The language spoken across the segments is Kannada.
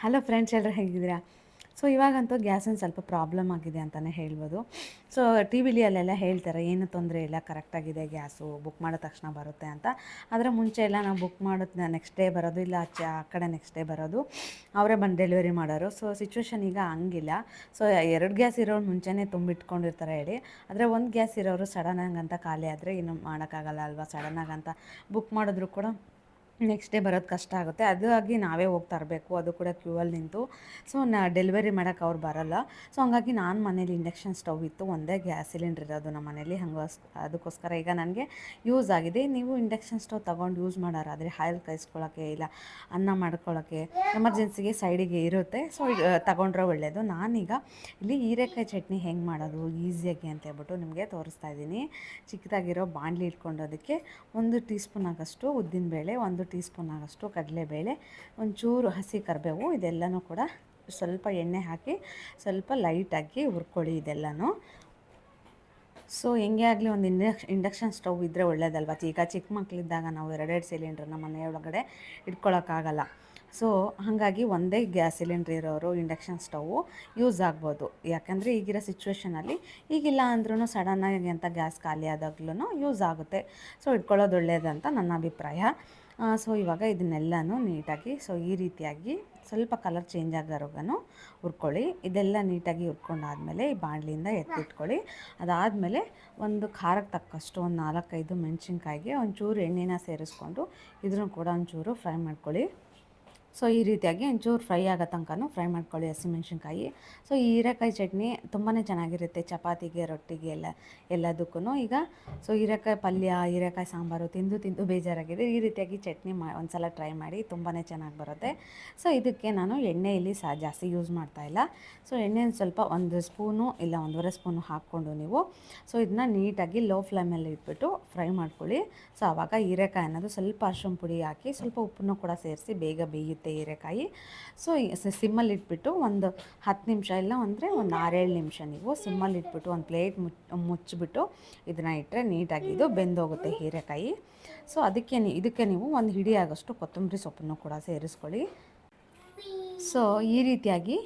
ಹಲೋ ಫ್ರೆಂಡ್ಸ್, ಎಲ್ಲರೂ ಹೇಗಿದ್ದೀರಾ? ಸೊ ಇವಾಗಂತೂ ಗ್ಯಾಸಿನ ಸ್ವಲ್ಪ ಪ್ರಾಬ್ಲಮ್ ಆಗಿದೆ ಅಂತಲೇ ಹೇಳ್ಬೋದು. ಸೊ ಟಿ ವಿಲಿ ಅಲ್ಲೆಲ್ಲ ಹೇಳ್ತಾರೆ, ಏನು ತೊಂದರೆ ಇಲ್ಲ, ಕರೆಕ್ಟಾಗಿದೆ, ಗ್ಯಾಸು ಬುಕ್ ಮಾಡಿದ ತಕ್ಷಣ ಬರುತ್ತೆ ಅಂತ. ಆದರೆ ಮುಂಚೆ ಎಲ್ಲ ನಾವು ಬುಕ್ ಮಾಡೋದು ನೆಕ್ಸ್ಟ್ ಡೇ ಬರೋದು, ಇಲ್ಲ ಆ ಕಡೆ ನೆಕ್ಸ್ಟ್ ಡೇ ಬರೋದು, ಅವರೇ ಬಂದು ಡೆಲಿವರಿ ಮಾಡೋರು. ಸೊ ಸಿಚುವೇಶನ್ ಈಗ ಹಂಗಿಲ್ಲ. ಸೊ 2 ಗ್ಯಾಸ್ ಇರೋರು ಮುಂಚೆನೇ ತುಂಬಿಟ್ಕೊಂಡಿರ್ತಾರೆ ಹೇಳಿ. ಆದರೆ ಒಂದು ಗ್ಯಾಸ್ ಇರೋರು ಸಡನ್ನಾಗಿ ಅಂತ ಖಾಲಿ ಆದರೆ ಏನು ಮಾಡೋಕ್ಕಾಗಲ್ಲ ಅಲ್ವಾ. ಸಡನ್ನಾಗಿ ಅಂತ ಬುಕ್ ಮಾಡಿದ್ರು ಕೂಡ ನೆಕ್ಸ್ಟ್ ಡೇ ಬರೋದು ಕಷ್ಟ ಆಗುತ್ತೆ. ಅದಾಗಿ ನಾವೇ ಹೋಗಿ ತರಬೇಕು, ಅದು ಕೂಡ ಕ್ಯೂ ಅಲ್ಲಿ ನಿಂತು. ಸೊ ಡೆಲಿವರಿ ಮಾಡೋಕೆ ಅವ್ರು ಬರೋಲ್ಲ. ಸೊ ಹಂಗಾಗಿ ನಾನು ಮನೇಲಿ ಇಂಡಕ್ಷನ್ ಸ್ಟವ್ ಇತ್ತು, ಒಂದೇ ಗ್ಯಾಸ್ ಸಿಲಿಂಡ್ರ್ ಇರೋದು ನಮ್ಮ ಮನೇಲಿ. ಅದಕ್ಕೋಸ್ಕರ ಈಗ ನನಗೆ ಯೂಸ್ ಆಗಿದೆ. ನೀವು ಇಂಡಕ್ಷನ್ ಸ್ಟವ್ ತೊಗೊಂಡು ಯೂಸ್ ಮಾಡೋರಾದರೆ ಹಾಲು ಕಾಯಿಸ್ಕೊಳ್ಳೋಕ್ಕೆ, ಇಲ್ಲ ಅನ್ನ ಮಾಡ್ಕೊಳ್ಳೋಕ್ಕೆ, ಎಮರ್ಜೆನ್ಸಿಗೆ ಸೈಡಿಗೆ ಇರುತ್ತೆ. ಸೊ ತಗೊಂಡ್ರೆ ಒಳ್ಳೆಯದು. ನಾನೀಗ ಇಲ್ಲಿ ಹೀರೆಕಾಯಿ ಚಟ್ನಿ ಹೆಂಗೆ ಮಾಡೋದು ಈಸಿಯಾಗಿ ಅಂತ ಹೇಳ್ಬಿಟ್ಟು ನಿಮಗೆ ತೋರಿಸ್ತಾ ಇದ್ದೀನಿ. ಚಿಕ್ಕದಾಗಿರೋ ಬಾಣಲಿ ಇಟ್ಕೊಂಡೋದಕ್ಕೆ 1 ಟೀ ಸ್ಪೂನ್ ಆಗಷ್ಟು ಉದ್ದಿನಬೇಳೆ, 1 ಟೀ ಸ್ಪೂನ್ ಆಗಷ್ಟು ಕಡಲೆಬೇಳೆ, ಒಂಚೂರು ಹಸಿ ಕರಿಬೇವು, ಇದೆಲ್ಲನೂ ಕೂಡ ಸ್ವಲ್ಪ ಎಣ್ಣೆ ಹಾಕಿ ಸ್ವಲ್ಪ ಲೈಟಾಗಿ ಹುರ್ಕೊಳ್ಳಿ ಇದೆಲ್ಲನೂ. ಸೊ ಹೆಂಗೆ ಆಗಲಿ ಒಂದು ಇಂಡಕ್ಷನ್ ಸ್ಟವ್ ಇದ್ದರೆ ಒಳ್ಳೇದಲ್ವ. ಈಗ ಚಿಕ್ಕ ಮಕ್ಕಳಿದ್ದಾಗ ನಾವು 2 ಸಿಲಿಂಡ್ರನ್ನ ಮನೆಯೊಳಗಡೆ ಇಟ್ಕೊಳ್ಳೋಕ್ಕಾಗಲ್ಲ. ಸೊ ಹಾಗಾಗಿ ಒಂದೇ ಗ್ಯಾಸ್ ಸಿಲಿಂಡ್ರ್ ಇರೋರು ಇಂಡಕ್ಷನ್ ಸ್ಟವ್ವು ಯೂಸ್ ಆಗ್ಬೋದು. ಯಾಕಂದರೆ ಈಗಿರೋ ಸಿಚುವೇಷನಲ್ಲಿ ಈಗಿಲ್ಲ ಅಂದ್ರೂ ಸಡನ್ನಾಗಿ ಅಂತ ಗ್ಯಾಸ್ ಖಾಲಿ ಆದಾಗ್ಲೂ ಯೂಸ್ ಆಗುತ್ತೆ. ಸೊ ಇಟ್ಕೊಳ್ಳೋದು ಒಳ್ಳೆಯದಂತ ನನ್ನ ಅಭಿಪ್ರಾಯ. ಸೊ ಇವಾಗ ಇದನ್ನೆಲ್ಲನೂ ನೀಟಾಗಿ ಈ ರೀತಿಯಾಗಿ ಸ್ವಲ್ಪ ಕಲರ್ ಚೇಂಜ್ ಆಗೋವರೆಗೂ ಹುರ್ಕೊಳ್ಳಿ. ಇದೆಲ್ಲ ನೀಟಾಗಿ ಹುರ್ಕೊಂಡಾದಮೇಲೆ ಈ ಬಾಣಲಿಯಿಂದ ಎತ್ತಿಟ್ಕೊಳ್ಳಿ. ಅದಾದಮೇಲೆ ಒಂದು ಖಾರಕ್ಕೆ ತಕ್ಕಷ್ಟು ಒಂದು 4-5 ಮೆಣಸಿನ್ಕಾಯಿಗೆ ಒಂಚೂರು ಎಣ್ಣೆನ ಸೇರಿಸ್ಕೊಂಡು ಇದನ್ನು ಕೂಡ ಒಂಚೂರು ಫ್ರೈ ಮಾಡ್ಕೊಳ್ಳಿ. ಸೊ ಈ ರೀತಿಯಾಗಿ ಒಂಚೂರು ಫ್ರೈ ಆಗೋ ತನಕನೂ ಫ್ರೈ ಮಾಡ್ಕೊಳ್ಳಿ ಹಸಿಮೆಣ್ಸಿನ್ಕಾಯಿ. ಸೊ ಈ ಹೀರೆಕಾಯಿ ಚಟ್ನಿ ತುಂಬಾ ಚೆನ್ನಾಗಿರುತ್ತೆ ಚಪಾತಿಗೆ, ರೊಟ್ಟಿಗೆ ಎಲ್ಲದಕ್ಕೂ. ಈಗ ಸೊ ಹೀರೆಕಾಯಿ ಪಲ್ಯ, ಹೀರೆಕಾಯಿ ಸಾಂಬಾರು ತಿಂದು ಬೇಜಾರಾಗಿದೆ. ಈ ರೀತಿಯಾಗಿ ಚಟ್ನಿ ಒಂದು ಸಲ ಟ್ರೈ ಮಾಡಿ, ತುಂಬಾ ಚೆನ್ನಾಗಿ ಬರುತ್ತೆ. ಸೊ ಇದಕ್ಕೆ ನಾನು ಎಣ್ಣೆ ಇಲ್ಲಿ ಜಾಸ್ತಿ ಯೂಸ್ ಮಾಡ್ತಾಯಿಲ್ಲ. ಸೊ ಎಣ್ಣೆ ಸ್ವಲ್ಪ 1 ಸ್ಪೂನು ಇಲ್ಲ 1.5 ಸ್ಪೂನು ಹಾಕ್ಕೊಂಡು ನೀವು ಸೊ ಇದನ್ನ ನೀಟಾಗಿ ಲೋ ಫ್ಲೇಮಲ್ಲಿ ಇಟ್ಬಿಟ್ಟು ಫ್ರೈ ಮಾಡ್ಕೊಳ್ಳಿ. ಸೊ ಆವಾಗ ಹೀರೆಕಾಯಿ ಅನ್ನೋದು ಸ್ವಲ್ಪ ಅರಿಶಿಣ ಪುಡಿ ಹಾಕಿ ಸ್ವಲ್ಪ ಉಪ್ಪನ್ನು ಕೂಡ ಸೇರಿಸಿ ಬೇಗ ಬೇಯುತ್ತೆ ಹೀರೆಕಾಯಿ. ಸೊ ಸಿಮ್ಮಲ್ಲಿ ಇಟ್ಬಿಟ್ಟು ಒಂದು 10 ನಿಮಿಷ ಇಲ್ಲ ಅಂದರೆ ಒಂದು 6-7 ನಿಮಿಷ ನೀವು ಸಿಮ್ಮಲ್ಲಿ ಇಟ್ಬಿಟ್ಟು ಒಂದು ಪ್ಲೇಟ್ ಮುಚ್ಚಿಬಿಟ್ಟು ಇದನ್ನು ಇಟ್ಟರೆ ನೀಟಾಗಿ ಇದು ಬೆಂದೋಗುತ್ತೆ ಹೀರೆಕಾಯಿ. ಸೊ ಇದಕ್ಕೆ ನೀವು ಒಂದು ಹಿಡಿ ಆಗೋಷ್ಟು ಕೊತ್ತಂಬರಿ ಸೊಪ್ಪನ್ನು ಕೂಡ ಸೇರಿಸ್ಕೊಳ್ಳಿ. ಸೊ ಈ ರೀತಿಯಾಗಿ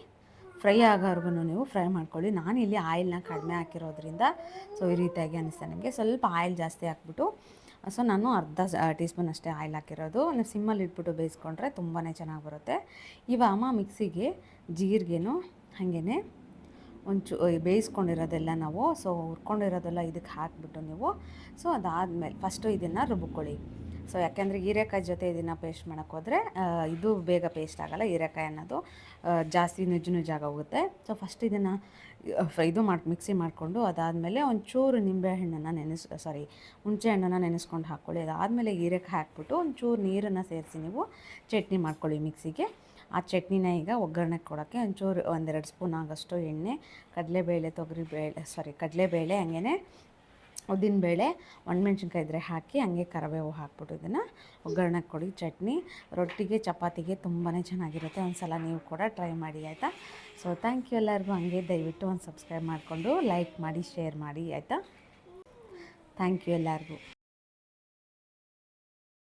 ಫ್ರೈ ಆಗೋವರೆಗೂ ನೀವು ಫ್ರೈ ಮಾಡ್ಕೊಳ್ಳಿ. ನಾನಿಲ್ಲಿ ಆಯಿಲ್ನ ಕಡಿಮೆ ಹಾಕಿರೋದ್ರಿಂದ ಸೊ ಈ ರೀತಿಯಾಗಿ ಅನ್ನಿಸ್ತಾ ನನಗೆ. ಸ್ವಲ್ಪ ಆಯಿಲ್ ಜಾಸ್ತಿ ಹಾಕ್ಬಿಟ್ಟು ಸೊ ನಾನು ಅರ್ಧ ಟೀ ಸ್ಪೂನ್ ಅಷ್ಟೇ ಆಯಿಲ್ ಹಾಕಿರೋದು. ನೀವು ಸಿಮ್ಮಲ್ಲಿ ಇಟ್ಬಿಟ್ಟು ಬೇಯಿಸ್ಕೊಂಡ್ರೆ ತುಂಬಾ ಚೆನ್ನಾಗಿ ಬರುತ್ತೆ. ಮಿಕ್ಸಿಗೆ ಜೀರಿಗೆನೂ ಹಾಗೇ ಬೇಯಿಸ್ಕೊಂಡಿರೋದೆಲ್ಲ ನಾವು ಸೊ ಹುರ್ಕೊಂಡಿರೋದೆಲ್ಲ ಇದಕ್ಕೆ ಹಾಕಿಬಿಟ್ಟು ನೀವು ಸೊ ಅದಾದಮೇಲೆ ಫಸ್ಟು ಇದನ್ನು ರುಬ್ಕೊಳ್ಳಿ. ಸೊ ಯಾಕೆಂದರೆ ಹೀರೆಕಾಯಿ ಜೊತೆ ಇದನ್ನು ಪೇಸ್ಟ್ ಮಾಡೋಕ್ಕೋದ್ರೆ ಇದು ಬೇಗ ಪೇಸ್ಟ್ ಆಗೋಲ್ಲ. ಹೀರೆಕಾಯಿ ಅನ್ನೋದು ಜಾಸ್ತಿ ನುಜ್ಜಾಗೋಗುತ್ತೆ. ಸೊ ಫಸ್ಟ್ ಇದನ್ನು ಮಿಕ್ಸಿ ಮಾಡಿಕೊಂಡು ಅದಾದಮೇಲೆ ಒಂಚೂರು ಹುಣಸೆ ಹಣ್ಣನ್ನು ನೆನೆಸ್ಕೊಂಡು ಹಾಕ್ಕೊಳ್ಳಿ. ಅದಾದಮೇಲೆ ಹೀರೆಕಾಯಿ ಹಾಕ್ಬಿಟ್ಟು ಒಂಚೂರು ನೀರನ್ನು ಸೇರಿಸಿ ನೀವು ಚಟ್ನಿ ಮಾಡ್ಕೊಳ್ಳಿ ಮಿಕ್ಸಿಗೆ. ಆ ಚಟ್ನಿನ ಈಗ ಒಗ್ಗರಣೆ ಕೊಡೋಕ್ಕೆ ಒಂಚೂರು 1-2 ಸ್ಪೂನ್ ಆಗೋಷ್ಟು ಎಣ್ಣೆ, ಕಡಲೆಬೇಳೆ ಹಾಗೇ ಉದ್ದಿನಬೇಳೆ, ಒಣಮೆಣ್ಸಿನ್ಕಾಯಿ ಇದ್ದರೆ ಹಾಕಿ ಹಂಗೆ ಕರಿಬೇವು ಹಾಕ್ಬಿಟ್ಟು ಇದನ್ನು ಒಗ್ಗರಣೆ ಕೊಡಿ. ಚಟ್ನಿ ರೊಟ್ಟಿಗೆ, ಚಪಾತಿಗೆ ತುಂಬಾ ಚೆನ್ನಾಗಿರುತ್ತೆ. ಒಂದು ಸಲ ನೀವು ಕೂಡ ಟ್ರೈ ಮಾಡಿ, ಆಯಿತಾ? ಸೊ ಥ್ಯಾಂಕ್ ಯು ಎಲ್ಲರಿಗೂ. ಹಂಗೆ ದಯವಿಟ್ಟು ಒಂದು ಸಬ್ಸ್ಕ್ರೈಬ್ ಮಾಡಿಕೊಂಡು ಲೈಕ್ ಮಾಡಿ, ಶೇರ್ ಮಾಡಿ, ಆಯಿತಾ? ಥ್ಯಾಂಕ್ ಯು ಎಲ್ಲರಿಗೂ.